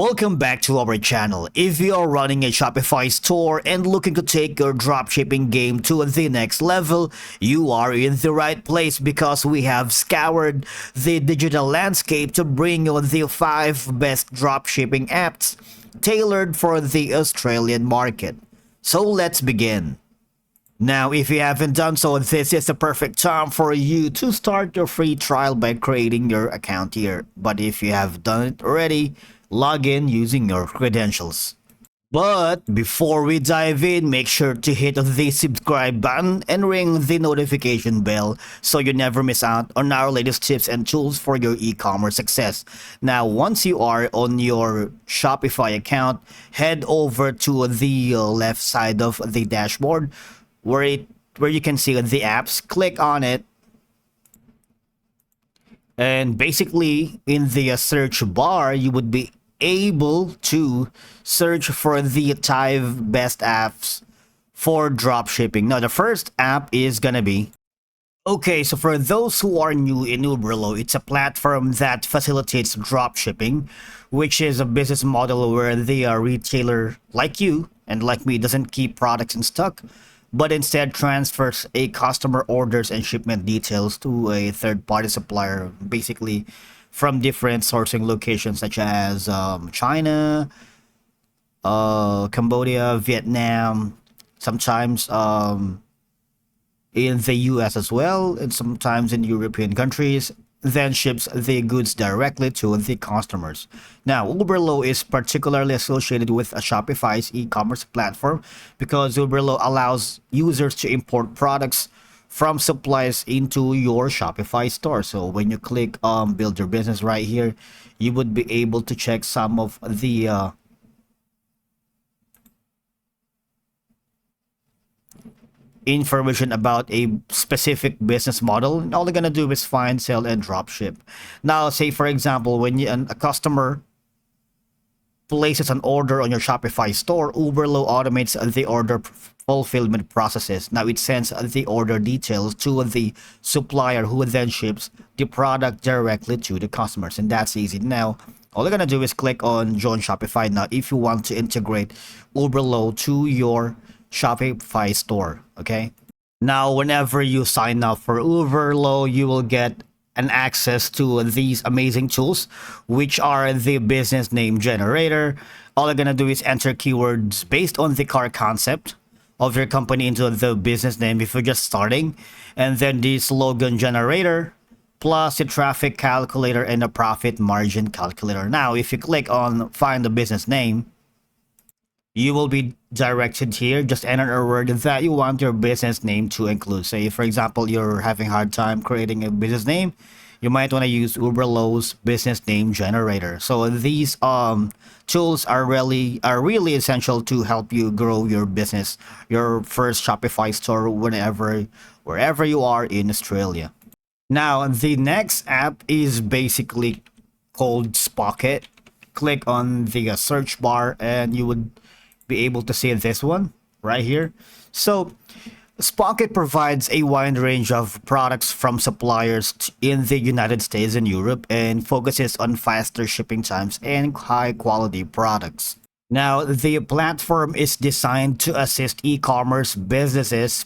Welcome back to our channel. If you are running a Shopify store and looking to take your dropshipping game to the next level, you are in the right place because we have scoured the digital landscape to bring you the 5 best dropshipping apps tailored for the Australian market. So let's begin. Now, if you haven't done so, this is the perfect time for you to start your free trial by creating your account here. But if you have done it already, log in using your credentials. But before we dive in, make sure to hit the subscribe button and ring the notification bell so you never miss out on our latest tips and tools for your e-commerce success. Now, once you are on your Shopify account, head over to the left side of the dashboard where you can see the apps. Click on it, and basically in the search bar you would be able to search for the 5 best apps for dropshipping. Now, the first app is gonna be okay. So for those who are new in Uberlow, it's a platform that facilitates dropshipping, which is a business model where the retailer like you and like me doesn't keep products in stock, but instead transfers a customer orders and shipment details to a third-party supplier, basically from different sourcing locations such as China, Cambodia, Vietnam, sometimes in the US as well, and sometimes in European countries, then ships the goods directly to the customers. Now, Uberlow is particularly associated with Shopify's e-commerce platform because Uberlow allows users to import products from suppliers into your Shopify store. So when you click build your business right here, you would be able to check some of the information about a specific business model, and all they're gonna do is find, sell, and drop ship. Now, say for example, when a customer places an order on your Shopify store, Uberlow automates the order fulfillment processes. Now it sends the order details to the supplier who then ships the product directly to the customers, and that's easy. Now, all you're gonna do is click on Join Shopify now if you want to integrate Uberlow to your Shopify store. Okay. Now, whenever you sign up for Uberlow, you will get an access to these amazing tools, which are the business name generator. All you're gonna do is enter keywords based on the core concept of your company into the business name if you're just starting, and then the slogan generator plus the traffic calculator and a profit margin calculator. Now, if you click on find the business name, you will be directed here. Just enter a word that you want your business name to include. Say for example, you're having a hard time creating a business name, you might want to use Uberlow's business name generator. So these tools are really essential to help you grow your business, your first Shopify store, wherever you are in Australia. Now, the next app is basically called Spocket. Click on the search bar and you would be able to see this one right here. So Spocket provides a wide range of products from suppliers in the United States and Europe and focuses on faster shipping times and high quality products. Now, the platform is designed to assist e-commerce businesses,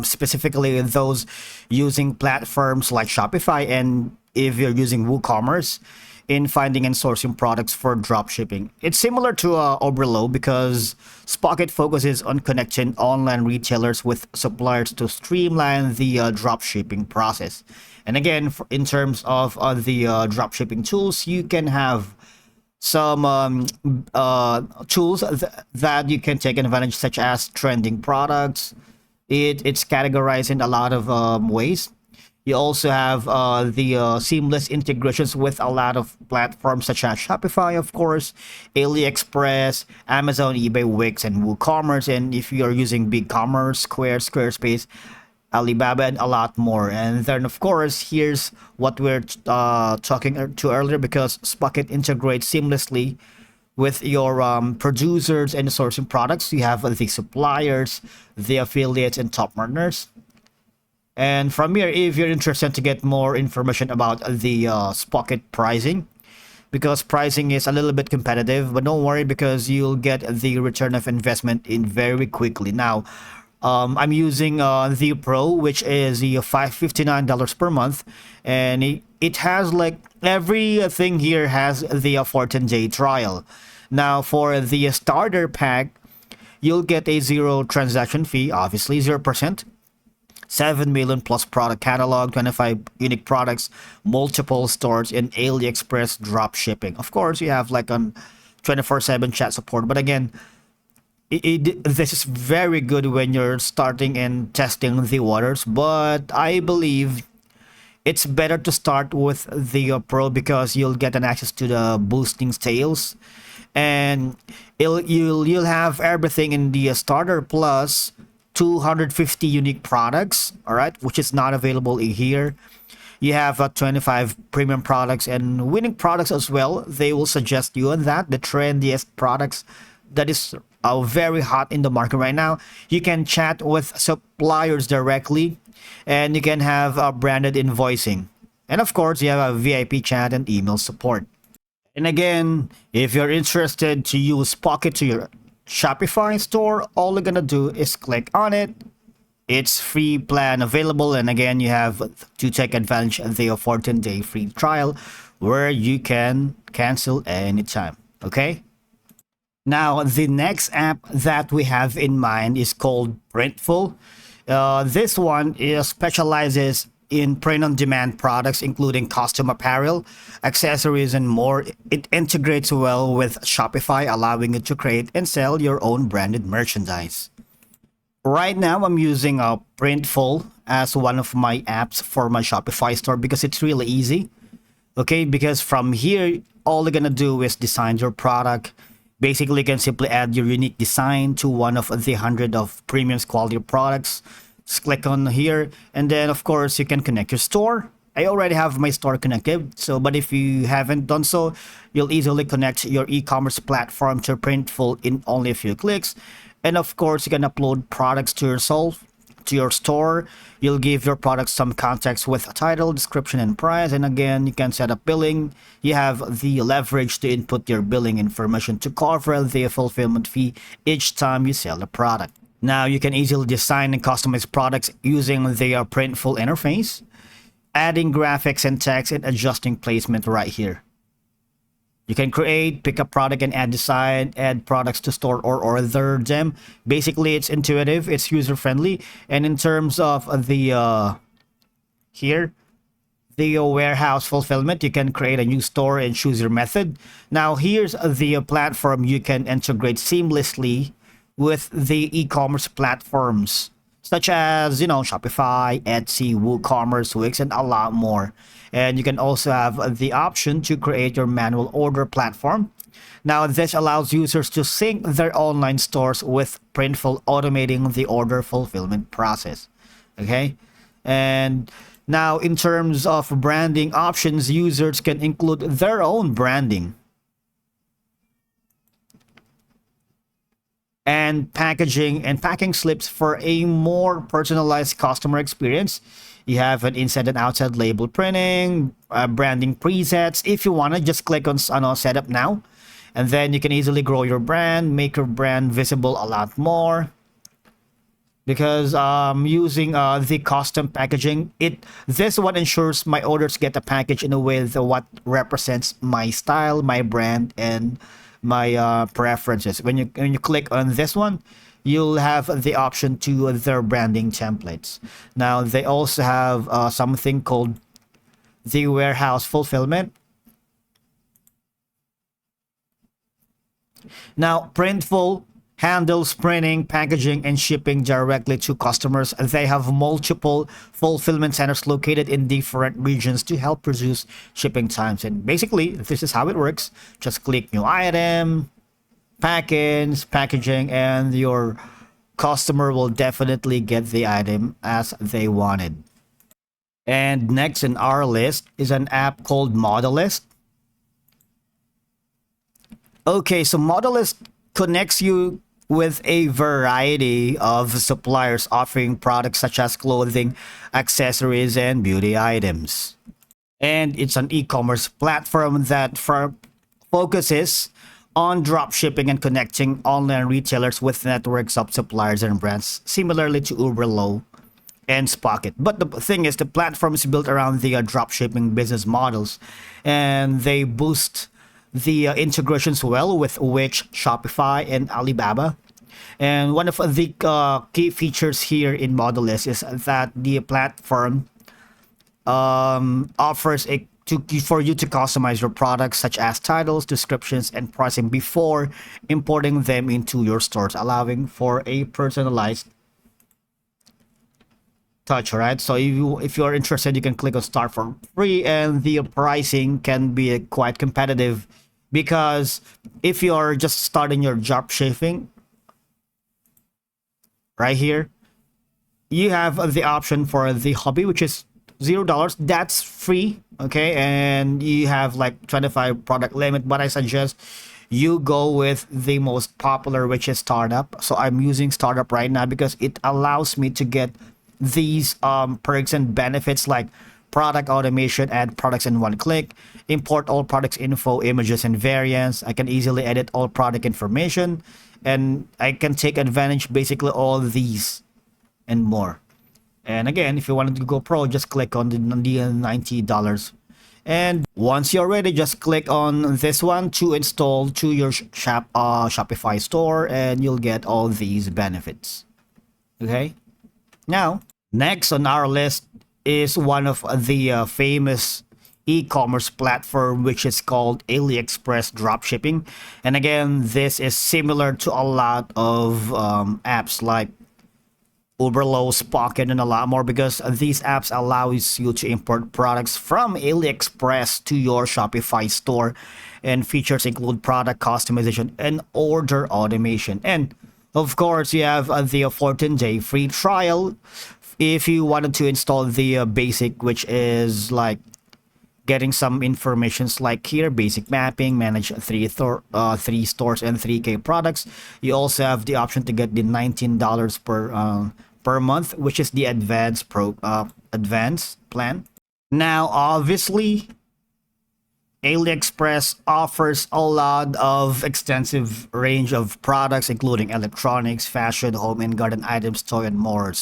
specifically those using platforms like Shopify, and if you're using WooCommerce, in finding and sourcing products for dropshipping. It's similar to Uberlow because Spocket focuses on connecting online retailers with suppliers to streamline the dropshipping process. And again, in terms of the dropshipping tools, you can have some tools that you can take advantage, such as trending products. It's categorized in a lot of ways. You also have the seamless integrations with a lot of platforms such as Shopify, of course, AliExpress, Amazon, eBay, Wix, and WooCommerce. And if you're using BigCommerce, Squarespace, Alibaba, and a lot more. And then, of course, here's what we're talking to earlier, because Spocket integrates seamlessly with your producers and sourcing products. You have the suppliers, the affiliates, and top partners. And from here, if you're interested to get more information about the Spocket pricing, because pricing is a little bit competitive, but don't worry because you'll get the return of investment in very quickly. Now, I'm using the Pro, which is the $559 per month, and it has like everything here has the 14-day trial. Now, for the starter pack, you'll get a zero transaction fee, obviously 0%. 7 million plus product catalog, 25 unique products, multiple stores in AliExpress drop shipping. Of course, you have like on 24/7 chat support, but again, this is very good when you're starting and testing the waters. But I believe it's better to start with the Pro because you'll get an access to the boosting sales, and you'll have everything in the starter plus 250 unique products, all right, which is not available in here. You have 25 premium products and winning products as well. They will suggest you on that, the trendiest products that is very hot in the market right now. You can chat with suppliers directly, and you can have branded invoicing. And of course, you have a VIP chat and email support. And again, if you're interested to use Spocket to your Shopify store, all you're gonna do is click on it. It's free plan available, and again, you have to take advantage of the 14-day free trial where you can cancel anytime. Okay. Now, the next app that we have in mind is called Printful. This one specializes in print-on-demand products, including custom apparel, accessories, and more. It integrates well with Shopify, allowing you to create and sell your own branded merchandise. Right now, I'm using Printful as one of my apps for my Shopify store because it's really easy. Okay, because from here, all you're gonna do is design your product. Basically, you can simply add your unique design to one of the hundred of premium quality products. Just click on here, and then of course you can connect your store. I already have my store connected, but if you haven't done so, you'll easily connect your e-commerce platform to Printful in only a few clicks. And of course, you can upload products to your store. You'll give your product some context with a title, description, and price. And again, you can set up billing. You have the leverage to input your billing information to cover the fulfillment fee each time you sell a product. Now, you can easily design and customize products using the Printful interface, adding graphics and text and adjusting placement right here. You can create, pick a product and add design, add products to store or order them. Basically, it's intuitive, it's user-friendly. And in terms of the warehouse fulfillment, you can create a new store and choose your method. Now, here's the platform you can integrate seamlessly with the e-commerce platforms such as, Shopify, Etsy, WooCommerce, Wix, and a lot more. And you can also have the option to create your manual order platform. Now, this allows users to sync their online stores with Printful, automating the order fulfillment process. Okay. And now, in terms of branding options, users can include their own branding and packaging and packing slips for a more personalized customer experience. You have an inside and outside label printing, branding presets. If you want to, just click on setup now, and then you can easily grow your brand, make your brand visible a lot more. Because using the custom packaging, this one ensures my orders get a package in a way that what represents my style, my brand, and my preferences. When you click on this one, you'll have the option to their branding templates. Now, they also have something called the warehouse fulfillment. Now, Printful handles printing, packaging, and shipping directly to customers. They have multiple fulfillment centers located in different regions to help reduce shipping times. And basically, this is how it works. Just click new item, packaging, and your customer will definitely get the item as they wanted. And next in our list is an app called Modelist. Okay, so Modelist connects you with a variety of suppliers offering products such as clothing, accessories, and beauty items. and it's an e-commerce platform that focuses on drop shipping and connecting online retailers with networks of suppliers and brands, similarly to Uberlow and Spocket. But the thing is, the platform is built around the drop shipping business models, and they boost the integrations well with which Shopify and Alibaba. And one of the key features here in Modelist is that the platform offers for you to customize your products such as titles, descriptions, and pricing before importing them into your stores, allowing for a personalized touch. All right, so if you're interested, you can click on start for free, and the pricing can be quite competitive, because if you're just starting your drop shipping right here, you have the option for the hobby, which is $0. That's free, okay, and you have like 25 product limit, but I suggest you go with the most popular, which is startup. So I'm using startup right now because it allows me to get these perks and benefits like product automation, add products in one click, import all products info, images, and variants. I can easily edit all product information, and I can take advantage basically all these and more. And again, if you wanted to go pro, just click on the $90. And once you're ready, just click on this one to install to your Shopify store, and you'll get all these benefits. Okay. Now, next on our list is one of the famous e-commerce platform, which is called AliExpress dropshipping. And again, this is similar to a lot of apps like Uberlow, Spocket, and a lot more, because these apps allows you to import products from AliExpress to your Shopify store, and features include product customization and order automation. And of course, you have the 14-day free trial if you wanted to install the basic, which is like getting some informations like here, basic mapping, manage three stores and 3K products. You also have the option to get the $19 per month, which is the advanced plan. Now, obviously, AliExpress offers a lot of extensive range of products, including electronics, fashion, home and garden items, toy, and more.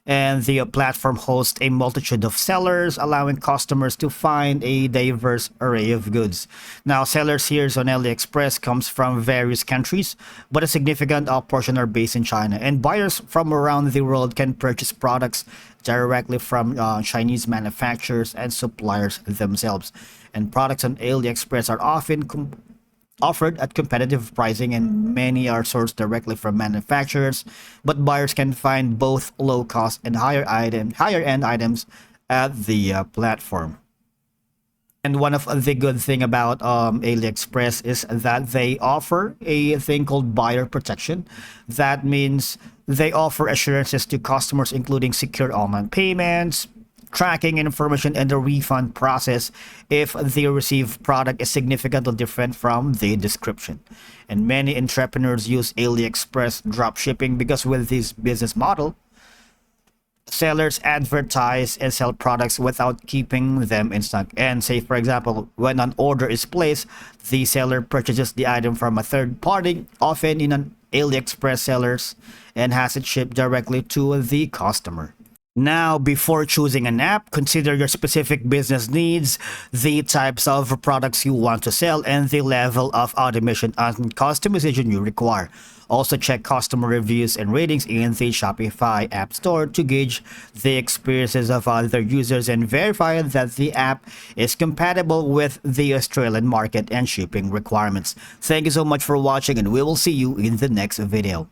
And the platform hosts a multitude of sellers, allowing customers to find a diverse array of goods. Now, sellers here on AliExpress comes from various countries, but a significant portion are based in China. And buyers from around the world can purchase products directly from Chinese manufacturers and suppliers themselves. And products on AliExpress are often offered at competitive pricing, and many are sourced directly from manufacturers, but buyers can find both low cost and higher end items at the platform. And one of the good thing about AliExpress is that they offer a thing called buyer protection. That means they offer assurances to customers, including secure online payments, tracking information, and the refund process if the received product is significantly different from the description. And many entrepreneurs use AliExpress dropshipping because with this business model, sellers advertise and sell products without keeping them in stock. And say, for example, when an order is placed, the seller purchases the item from a third party, often in an AliExpress sellers, and has it shipped directly to the customer. Now, before choosing an app, consider your specific business needs, the types of products you want to sell, and the level of automation and customization you require. Also, check customer reviews and ratings in the Shopify App Store to gauge the experiences of other users and verify that the app is compatible with the Australian market and shipping requirements. Thank you so much for watching, and we will see you in the next video.